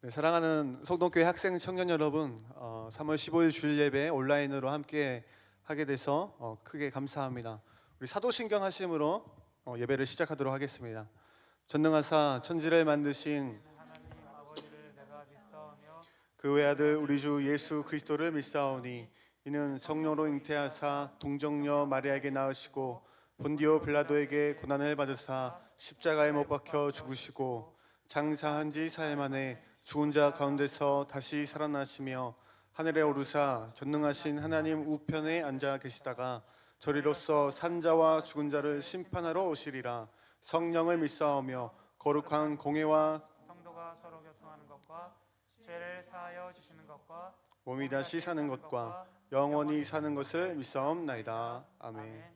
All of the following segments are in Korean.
네, 사랑하는 성동교회 학생 청년 여러분, 3월 15일 주일 예배 온라인으로 함께 하게 돼서 크게 감사합니다. 우리 사도신경 하심으로 예배를 시작하도록 하겠습니다. 전능하사 천지를 만드신 하나님 아버지를 내가 믿사오며 그 외아들 우리 주 예수 그리스도를 믿사오니 이는 성령으로 잉태하사 동정녀 마리아에게 낳으시고 본디오 빌라도에게 고난을 받으사 십자가에 못 박혀 죽으시고 장사한 지 사흘 만에 죽은 자 가운데서 다시 살아나시며 하늘에 오르사 전능하신 하나님 우편에 앉아 계시다가 저리로서 산자와 죽은 자를 심판하러 오시리라. 성령을 믿사오며 거룩한 공회와 성도가 서로 교통하는 것과 죄를 사하여 주시는 것과 몸이 다시 사는 것과 영원히 사는 것을 믿사옵나이다. 아멘.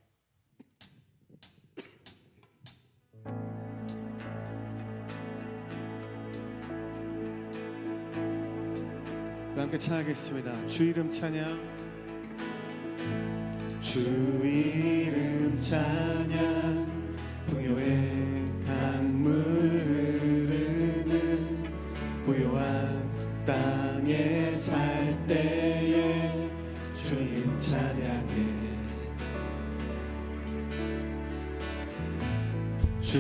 함께 찬양하겠습니다. 주 이름 찬양. 주 이름 찬양. 풍요의 강물 흐르는 부요한 땅에 살 때에 주님 찬양해. 주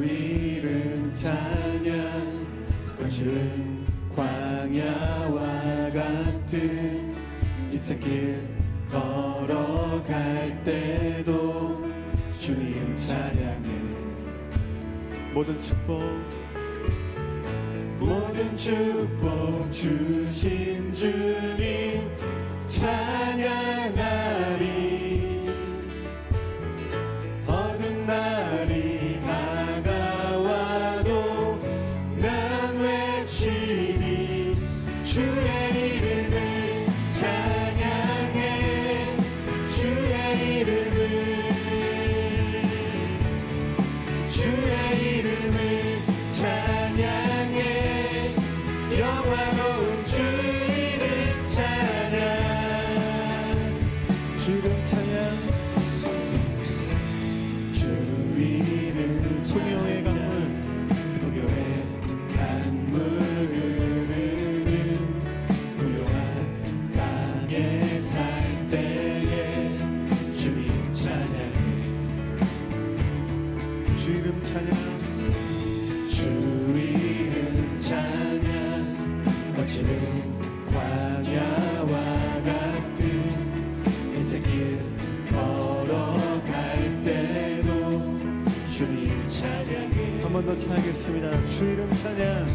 이름 찬양. 거칠은 광야와 같은 인생길 걸어갈 때도 주님 찬양해. 모든 축복 주신 주님 찬양하리. 어두운 날이 다가와도 난 외치리. 주의 이름을 찬양해. 주의 이름을 찬양해. 영화로운 주 이름 찬양. 주 이름 찬양. 주 이름 소녀의 강물 흐르는 부요한 땅에 살 때에 주님 찬양해. 주 이름 찬양. 주 이름 찬양. 거칠은 광야와 같은 인생길 걸어갈 때도 주님 찬양해. 한 번 더 찬양하겠습니다. 주 이름 찬양.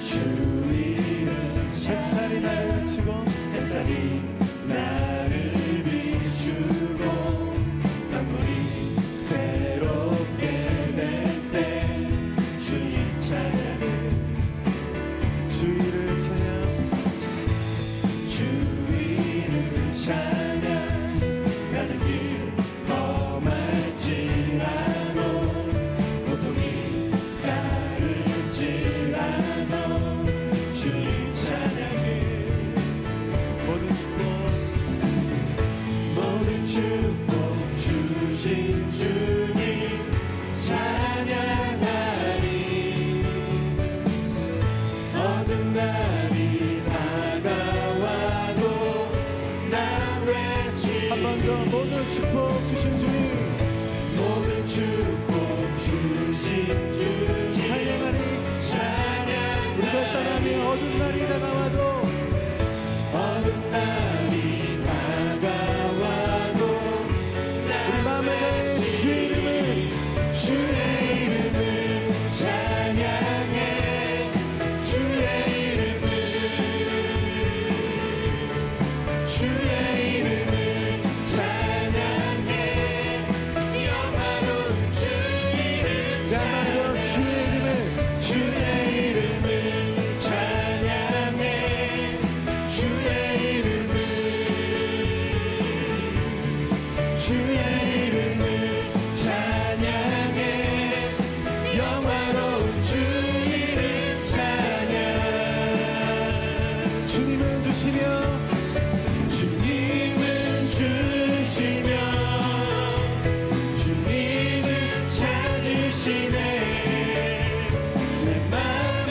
주 이름 찬양. 햇살이 나를 비추고 햇살이 나를 비추고 만물이 새롭게 될 때 주님 찬양해. 주 이름 찬양. 주 이름 찬양. 가는 길 험할지라도 고통이 따를지라도 주님 찬양해. 모든 축복 주신 주님 찬양하리. 어두운 날이 다가와도 난 외치. 한 번 더. 모든 축복 주신 주님. 모든 축복 주신 주님 찬양하리. 우리가 떠나며 어두운 날이 다가와도 어두운 날이 다가와도 우리 마음에 주의 이름을 찬양해. 주의 이름을 찬양해. 영화로운 주 이름 찬양해. 주의 이름을 찬양해. 주의 이름을 찬양해. 영화로운 주 이름 찬양. 주님은 주시며 주님은 찾으시네. 내 맘에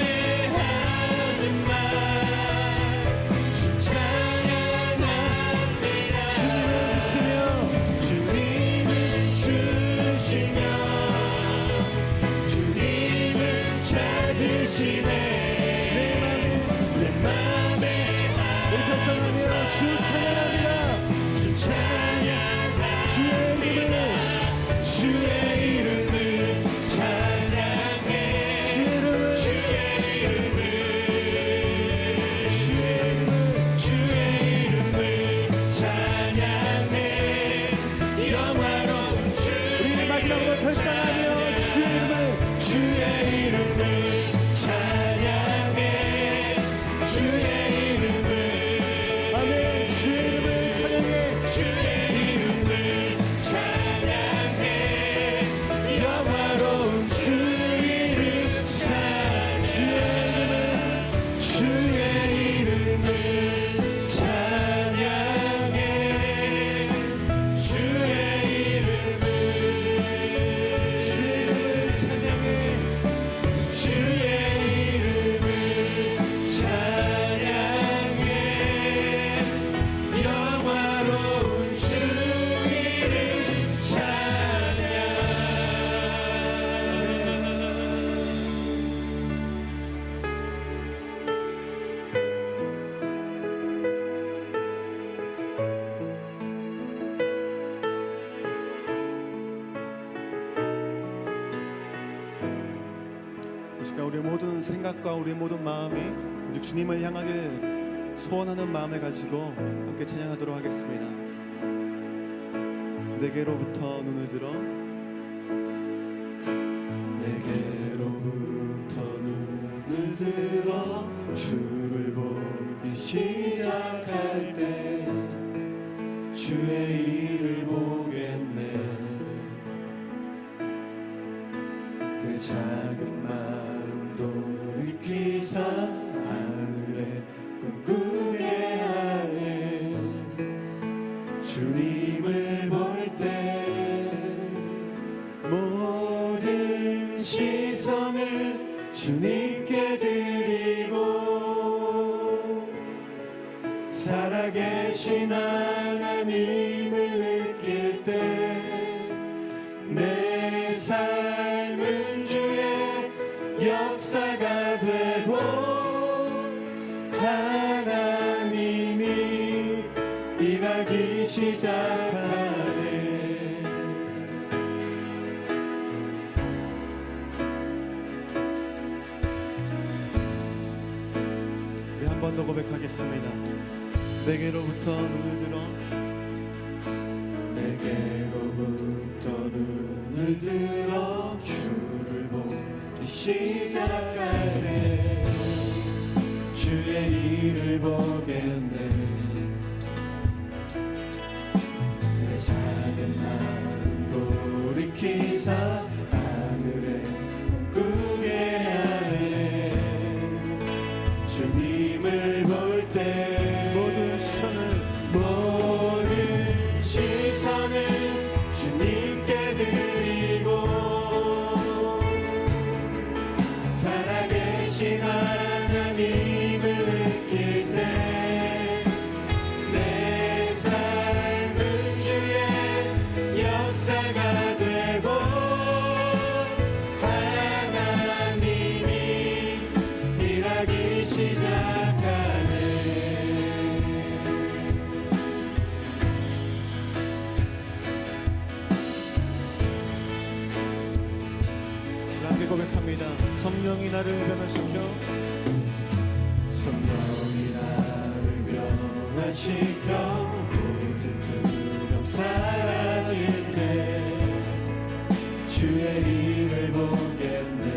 주의 이름을 아멘 주의 이름을 찬양해 주의 이름을 찬양해 영화로운 주 이름 주의 이름을 찬양해 주의 이름을 찬양해 주의 이름을 찬양해 영화로운 주 이름 찬양 이 시간 우리 모든 생각과 우리 모든 마음이 오직 주님을 향하길 소원하는 마음을 가지고 함께 찬양하도록 하겠습니다. 내게로부터 눈을 들어 내게로부터 눈을 들어 주를 보기 시작할 때 주의 일을 보겠네 내 작은 마음도 익히사 하늘에 꿈꾸게 하네 주님을 볼 때 모든 시선을 주님께 드리고 살아계신 하나님을 느낄 때 내 삶은 주의 역사가 되고 하나님이 일하기 시작하네 우리 한 번 더 고백하겠습니다. 내게로부터 눈을 들어 내게로부터 눈을 들어 주를 보기 시작할 때 주의 일을 보겠네 내 작은 마음 돌이키사 하늘에 꿈꾸게 하네 주님을 볼 때 모든 시선을 주님께 드리고 살아계신 하나님을 느낄 때 내 삶은 주의 역사가 되고 하나님이 일하기 시작하네 함께 고백합니다. 성령이 나를 변화시켜 성령이 나를 변화시켜 모든 두려움 사라질 때 주의 일을 보겠네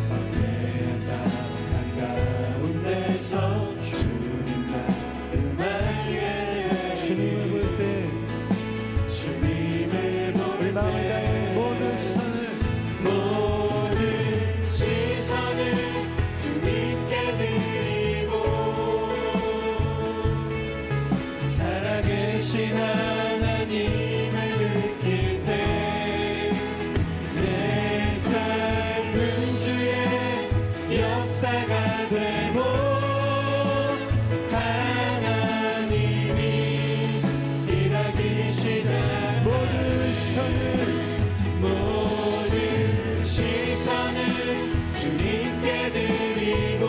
광야의 땅 한가운데서 주님 마음 알게 주님을 볼 때 주님을 볼 우리 마음을 다해 때 모든 모든 시선을 주님께 드리고 살아계신 하나님을 느낄 때 내 삶은 주의 역사가 되고 하나님이 일하기 시작 모든 시선을 주님께 드리고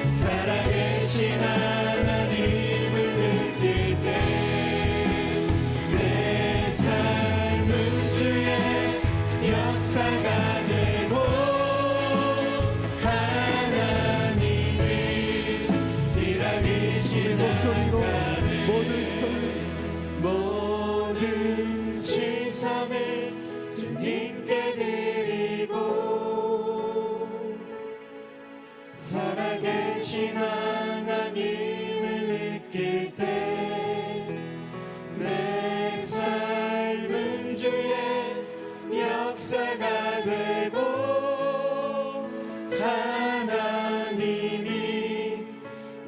살아계신 하나님을 느낄 때 내 삶은 주의 역사가 되고 하나님이 일하기 시작하네 모든 시선을 주님께 드리고 역사가 되고 하나님이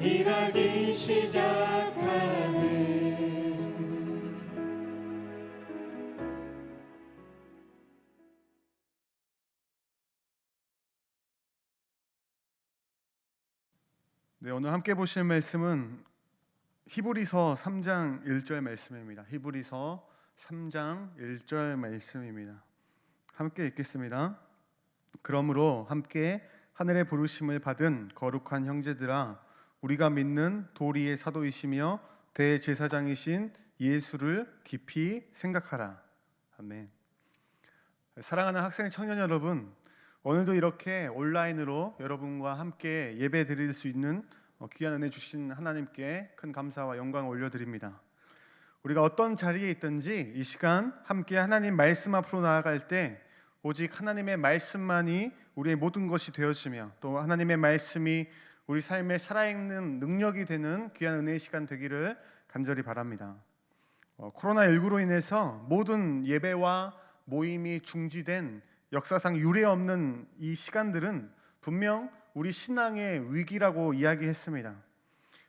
일하기 시작하네. 네, 오늘 함께 보실 말씀은 히브리서 3장 1절 말씀입니다. 히브리서 3장 1절 말씀입니다. 함께 읽겠습니다. 그러므로 함께 하늘의 부르심을 받은 거룩한 형제들아, 우리가 믿는 도리의 사도이시며 대제사장이신 예수를 깊이 생각하라. 아멘. 사랑하는 학생 청년 여러분, 오늘도 이렇게 온라인으로 여러분과 함께 예배 드릴 수 있는 귀한 은혜 주신 하나님께 큰 감사와 영광을 올려드립니다. 우리가 어떤 자리에 있든지 이 시간 함께 하나님 말씀 앞으로 나아갈 때 오직 하나님의 말씀만이 우리의 모든 것이 되어지며 또 하나님의 말씀이 우리 삶에 살아있는 능력이 되는 귀한 은혜의 시간 되기를 간절히 바랍니다. 코로나19로 인해서 모든 예배와 모임이 중지된 역사상 유례없는 이 시간들은 분명 우리 신앙의 위기라고 이야기했습니다.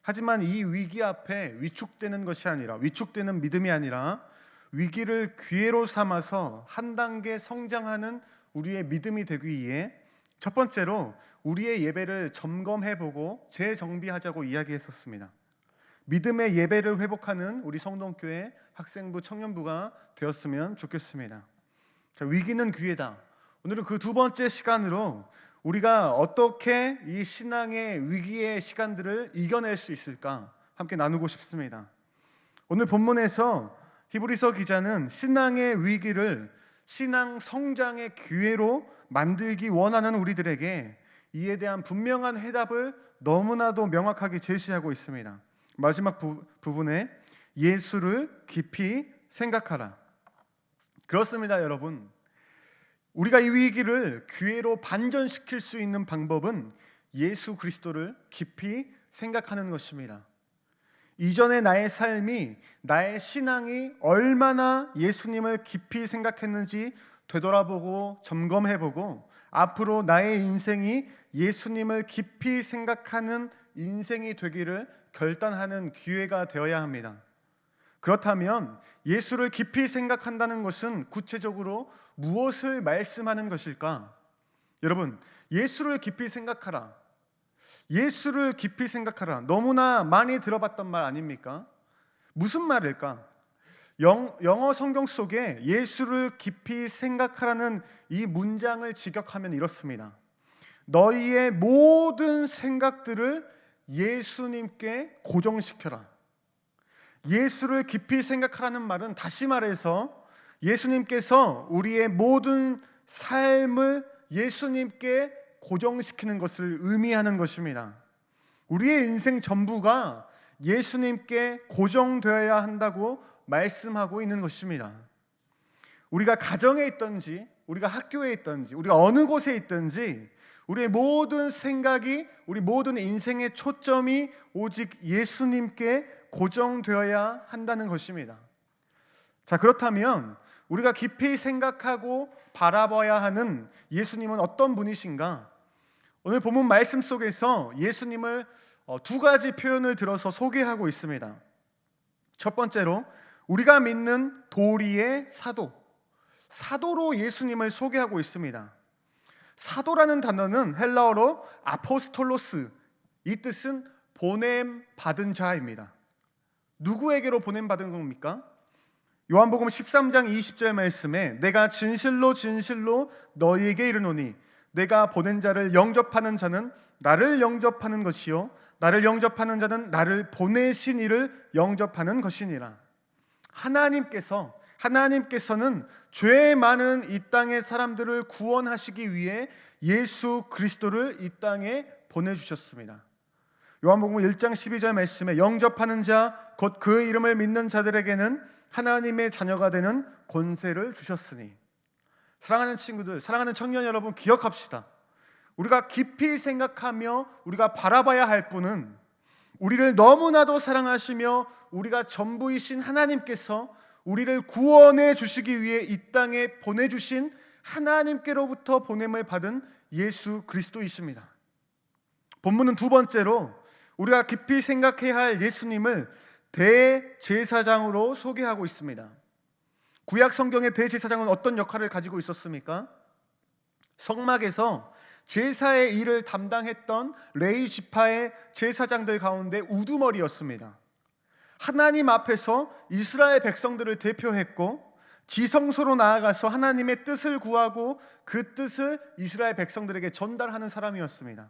하지만 이 위기 앞에 위축되는 것이 아니라, 위축되는 믿음이 아니라 위기를 기회로 삼아서 한 단계 성장하는 우리의 믿음이 되기 위해 첫 번째로 우리의 예배를 점검해보고 재정비하자고 이야기했었습니다. 믿음의 예배를 회복하는 우리 성동교회 학생부, 청년부가 되었으면 좋겠습니다. 자, 위기는 기회다. 오늘은 그 두 번째 시간으로 우리가 어떻게 이 신앙의 위기의 시간들을 이겨낼 수 있을까 함께 나누고 싶습니다. 오늘 본문에서 히브리서 기자는 신앙의 위기를 신앙 성장의 기회로 만들기 원하는 우리들에게 이에 대한 분명한 해답을 너무나도 명확하게 제시하고 있습니다. 마지막 부분에 예수를 깊이 생각하라. 그렇습니다, 여러분. 우리가 이 위기를 기회로 반전시킬 수 있는 방법은 예수 그리스도를 깊이 생각하는 것입니다. 이전의 나의 삶이, 나의 신앙이 얼마나 예수님을 깊이 생각했는지 되돌아보고 점검해보고 앞으로 나의 인생이 예수님을 깊이 생각하는 인생이 되기를 결단하는 기회가 되어야 합니다. 그렇다면 예수를 깊이 생각한다는 것은 구체적으로 무엇을 말씀하는 것일까? 여러분, 예수를 깊이 생각하라. 예수를 깊이 생각하라. 너무나 많이 들어봤던 말 아닙니까? 무슨 말일까? 영어 성경 속에 예수를 깊이 생각하라는 이 문장을 직역하면 이렇습니다. 너희의 모든 생각들을 예수님께 고정시켜라. 예수를 깊이 생각하라는 말은 다시 말해서 예수님께서 우리의 모든 삶을 예수님께 고정시키는 것을 의미하는 것입니다. 우리의 인생 전부가 예수님께 고정되어야 한다고 말씀하고 있는 것입니다. 우리가 가정에 있든지 우리가 학교에 있든지 우리가 어느 곳에 있든지 우리의 모든 생각이, 우리 모든 인생의 초점이 오직 예수님께 고정되어야 한다는 것입니다. 자, 그렇다면 우리가 깊이 생각하고 바라봐야 하는 예수님은 어떤 분이신가? 오늘 본문 말씀 속에서 예수님을 두 가지 표현을 들어서 소개하고 있습니다. 첫 번째로 우리가 믿는 도리의 사도, 사도로 예수님을 소개하고 있습니다. 사도라는 단어는 헬라어로 아포스톨로스, 이 뜻은 보냄 받은 자입니다. 누구에게로 보냄 받은 겁니까? 요한복음 13장 20절 말씀에 내가 진실로 진실로 너희에게 이르노니 내가 보낸 자를 영접하는 자는 나를 영접하는 것이요 나를 영접하는 자는 나를 보내신 이를 영접하는 것이니라. 하나님께서는 죄 많은 이 땅의 사람들을 구원하시기 위해 예수 그리스도를 이 땅에 보내주셨습니다. 요한복음 1장 12절 말씀에 영접하는 자 곧 그 이름을 믿는 자들에게는 하나님의 자녀가 되는 권세를 주셨으니. 사랑하는 친구들, 사랑하는 청년 여러분, 기억합시다. 우리가 깊이 생각하며 우리가 바라봐야 할 분은 우리를 너무나도 사랑하시며 우리가 전부이신 하나님께서 우리를 구원해 주시기 위해 이 땅에 보내주신 하나님께로부터 보냄을 받은 예수 그리스도이십니다. 본문은 두 번째로 우리가 깊이 생각해야 할 예수님을 대제사장으로 소개하고 있습니다. 구약 성경의 대제사장은 어떤 역할을 가지고 있었습니까? 성막에서 제사의 일을 담당했던 레위 지파의 제사장들 가운데 우두머리였습니다. 하나님 앞에서 이스라엘 백성들을 대표했고 지성소로 나아가서 하나님의 뜻을 구하고 그 뜻을 이스라엘 백성들에게 전달하는 사람이었습니다.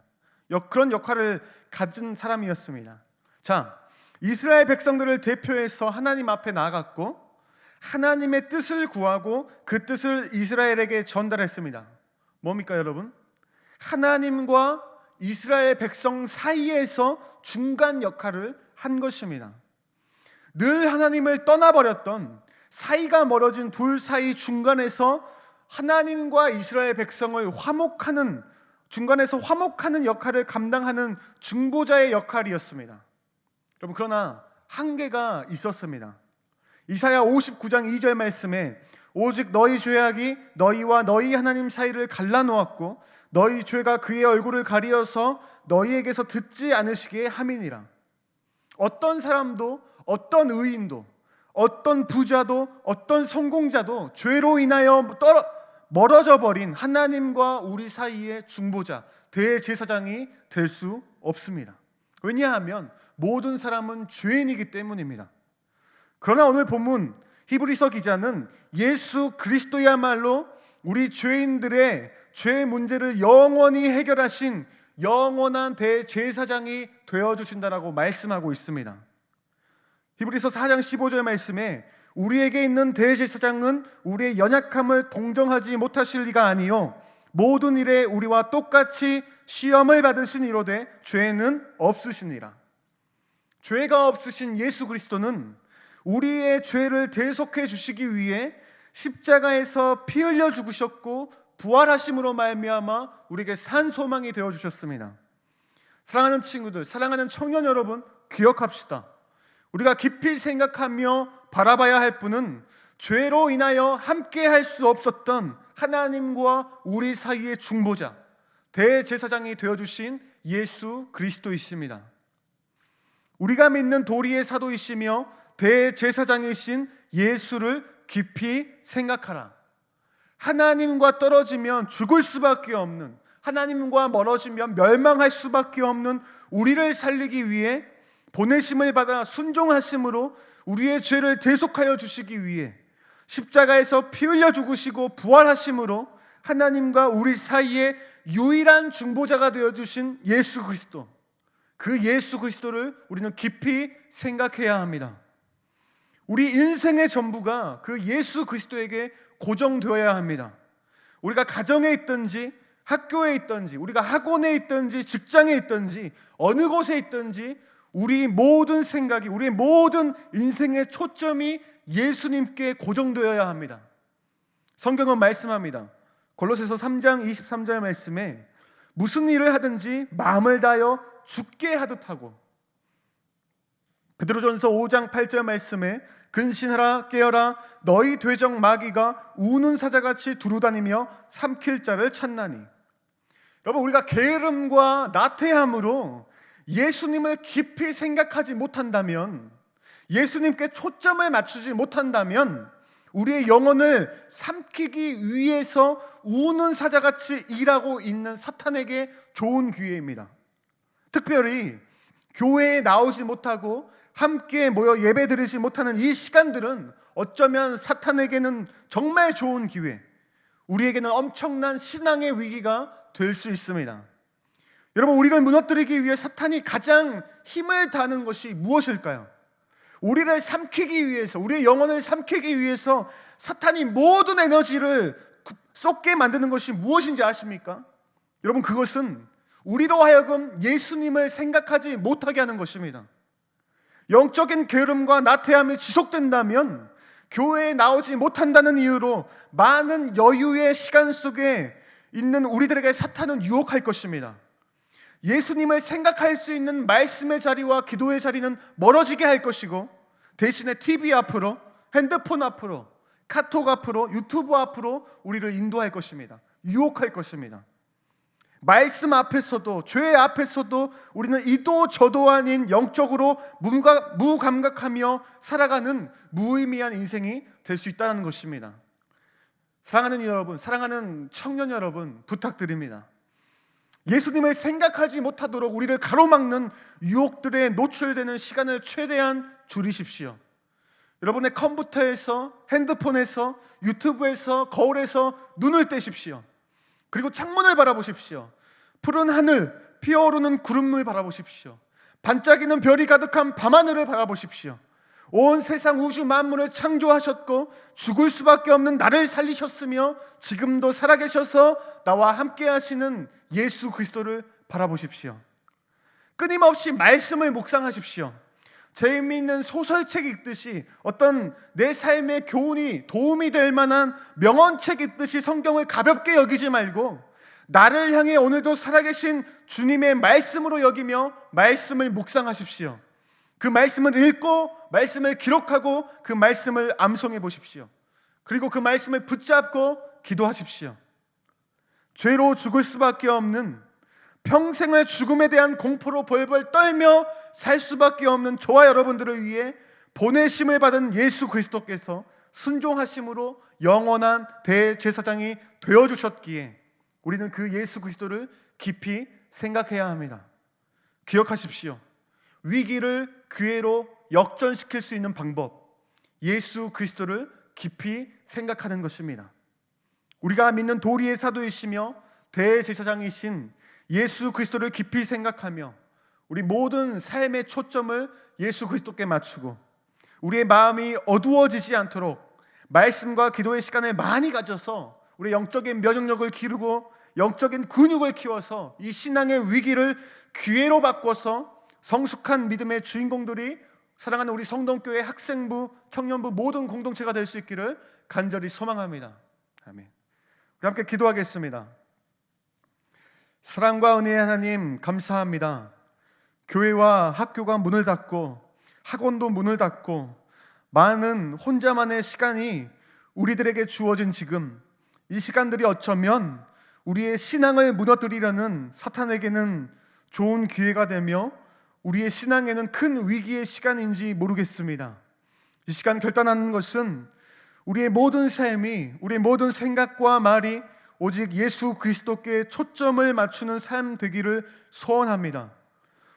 그런 역할을 가진 사람이었습니다. 자, 이스라엘 백성들을 대표해서 하나님 앞에 나아갔고 하나님의 뜻을 구하고 그 뜻을 이스라엘에게 전달했습니다. 뭡니까 여러분? 하나님과 이스라엘 백성 사이에서 중간 역할을 한 것입니다. 늘 하나님을 떠나버렸던 사이가 멀어진 둘 사이 중간에서 하나님과 이스라엘 백성을 화목하는, 중간에서 화목하는 역할을 감당하는 중보자의 역할이었습니다. 여러분, 그러나 한계가 있었습니다. 이사야 59장 2절 말씀에 오직 너희 죄악이 너희와 너희 하나님 사이를 갈라놓았고 너희 죄가 그의 얼굴을 가리어서 너희에게서 듣지 않으시게 함이니라. 어떤 사람도, 어떤 의인도, 어떤 부자도, 어떤 성공자도 죄로 인하여 멀어져 버린 하나님과 우리 사이의 중보자, 대제사장이 될 수 없습니다. 왜냐하면 모든 사람은 죄인이기 때문입니다. 그러나 오늘 본문 히브리서 기자는 예수 그리스도야말로 우리 죄인들의 죄 문제를 영원히 해결하신 영원한 대제사장이 되어주신다라고 말씀하고 있습니다. 히브리서 4장 15절 말씀에 우리에게 있는 대제사장은 우리의 연약함을 동정하지 못하실 리가 아니요 모든 일에 우리와 똑같이 시험을 받으신 이로되 죄는 없으시니라. 죄가 없으신 예수 그리스도는 우리의 죄를 대속해 주시기 위해 십자가에서 피 흘려 죽으셨고 부활하심으로 말미암아 우리에게 산 소망이 되어 주셨습니다. 사랑하는 친구들, 사랑하는 청년 여러분, 기억합시다. 우리가 깊이 생각하며 바라봐야 할 분은 죄로 인하여 함께 할 수 없었던 하나님과 우리 사이의 중보자, 대제사장이 되어주신 예수 그리스도이십니다. 우리가 믿는 도리의 사도이시며 대제사장이신 예수를 깊이 생각하라. 하나님과 떨어지면 죽을 수밖에 없는, 하나님과 멀어지면 멸망할 수밖에 없는 우리를 살리기 위해 보내심을 받아 순종하심으로 우리의 죄를 대속하여 주시기 위해 십자가에서 피 흘려 죽으시고 부활하심으로 하나님과 우리 사이에 유일한 중보자가 되어주신 예수 그리스도, 그 예수 그리스도를 우리는 깊이 생각해야 합니다. 우리 인생의 전부가 그 예수 그리스도에게 고정되어야 합니다. 우리가 가정에 있든지 학교에 있든지 우리가 학원에 있든지 직장에 있든지 어느 곳에 있든지 우리 모든 생각이, 우리의 모든 인생의 초점이 예수님께 고정되어야 합니다. 성경은 말씀합니다. 골로새서 3장 23절 말씀에 무슨 일을 하든지 마음을 다하여 죽게 하듯 하고, 베드로전서 5장 8절 말씀에 근신하라 깨어라 너희 되정 마귀가 우는 사자같이 두루다니며 삼킬 자를 찾나니. 여러분, 우리가 게으름과 나태함으로 예수님을 깊이 생각하지 못한다면, 예수님께 초점을 맞추지 못한다면 우리의 영혼을 삼키기 위해서 우는 사자같이 일하고 있는 사탄에게 좋은 기회입니다. 특별히 교회에 나오지 못하고 함께 모여 예배 드리지 못하는 이 시간들은 어쩌면 사탄에게는 정말 좋은 기회, 우리에게는 엄청난 신앙의 위기가 될 수 있습니다. 여러분, 우리를 무너뜨리기 위해 사탄이 가장 힘을 다하는 것이 무엇일까요? 우리를 삼키기 위해서, 우리의 영혼을 삼키기 위해서 사탄이 모든 에너지를 쏟게 만드는 것이 무엇인지 아십니까? 여러분, 그것은 우리로 하여금 예수님을 생각하지 못하게 하는 것입니다. 영적인 게으름과 나태함이 지속된다면 교회에 나오지 못한다는 이유로 많은 여유의 시간 속에 있는 우리들에게 사탄은 유혹할 것입니다. 예수님을 생각할 수 있는 말씀의 자리와 기도의 자리는 멀어지게 할 것이고, 대신에 TV 앞으로, 핸드폰 앞으로 카톡 앞으로, 유튜브 앞으로 우리를 인도할 것입니다. 유혹할 것입니다. 말씀 앞에서도, 죄 앞에서도 우리는 이도 저도 아닌 영적으로 무감각하며 살아가는 무의미한 인생이 될 수 있다는 것입니다. 사랑하는 여러분, 사랑하는 청년 여러분, 부탁드립니다. 예수님을 생각하지 못하도록 우리를 가로막는 유혹들에 노출되는 시간을 최대한 줄이십시오. 여러분의 컴퓨터에서, 핸드폰에서, 유튜브에서, 거울에서 눈을 떼십시오. 그리고 창문을 바라보십시오. 푸른 하늘, 피어오르는 구름을 바라보십시오. 반짝이는 별이 가득한 밤하늘을 바라보십시오. 온 세상 우주 만물을 창조하셨고 죽을 수밖에 없는 나를 살리셨으며 지금도 살아계셔서 나와 함께 하시는 예수 그리스도를 바라보십시오. 끊임없이 말씀을 묵상하십시오. 재미있는 소설책 읽듯이, 어떤 내 삶의 교훈이 도움이 될 만한 명언책 읽듯이 성경을 가볍게 여기지 말고 나를 향해 오늘도 살아계신 주님의 말씀으로 여기며 말씀을 묵상하십시오. 그 말씀을 읽고 말씀을 기록하고 그 말씀을 암송해 보십시오. 그리고 그 말씀을 붙잡고 기도하십시오. 죄로 죽을 수밖에 없는, 평생을 죽음에 대한 공포로 벌벌 떨며 살 수밖에 없는 저와 여러분들을 위해 보내심을 받은 예수 그리스도께서 순종하심으로 영원한 대제사장이 되어주셨기에 우리는 그 예수 그리스도를 깊이 생각해야 합니다. 기억하십시오. 위기를 기회로 역전시킬 수 있는 방법, 예수 그리스도를 깊이 생각하는 것입니다. 우리가 믿는 도리의 사도이시며 대제사장이신 예수 그리스도를 깊이 생각하며 우리 모든 삶의 초점을 예수 그리스도께 맞추고 우리의 마음이 어두워지지 않도록 말씀과 기도의 시간을 많이 가져서 우리의 영적인 면역력을 기르고 영적인 근육을 키워서 이 신앙의 위기를 기회로 바꿔서 성숙한 믿음의 주인공들이 사랑하는 우리 성동교회 학생부, 청년부 모든 공동체가 될 수 있기를 간절히 소망합니다. 아멘. 우리 함께 기도하겠습니다. 사랑과 은혜의 하나님, 감사합니다. 교회와 학교가 문을 닫고 학원도 문을 닫고 많은 혼자만의 시간이 우리들에게 주어진 지금, 이 시간들이 어쩌면 우리의 신앙을 무너뜨리려는 사탄에게는 좋은 기회가 되며 우리의 신앙에는 큰 위기의 시간인지 모르겠습니다. 이 시간 결단하는 것은 우리의 모든 삶이, 우리의 모든 생각과 말이 오직 예수 그리스도께 초점을 맞추는 삶 되기를 소원합니다.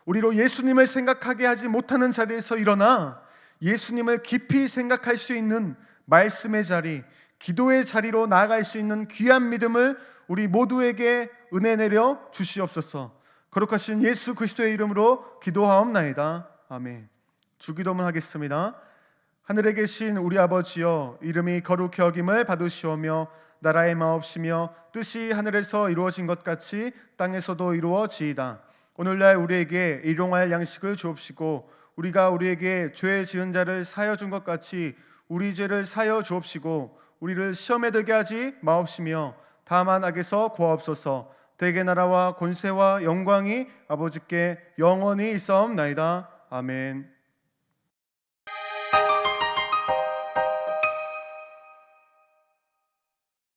우리로 예수님을 생각하게 하지 못하는 자리에서 일어나 예수님을 깊이 생각할 수 있는 말씀의 자리, 기도의 자리로 나아갈 수 있는 귀한 믿음을 우리 모두에게 은혜 내려 주시옵소서. 거룩하신 예수 그리스도의 이름으로 기도하옵나이다. 아멘. 주기도문 하겠습니다. 하늘에 계신 우리 아버지여, 이름이 거룩히 여김을 받으시오며 나라의 마옵시며 뜻이 하늘에서 이루어진 것 같이 땅에서도 이루어지이다. 오늘날 우리에게 일용할 양식을 주옵시고 우리가 우리에게 죄 지은 자를 사하여 준 것 같이 우리 죄를 사하여 주옵시고 우리를 시험에 들게 하지 마옵시며 다만 악에서 구하옵소서. 대개 나라와 권세와 영광이 아버지께 영원히 있사옵나이다. 아멘.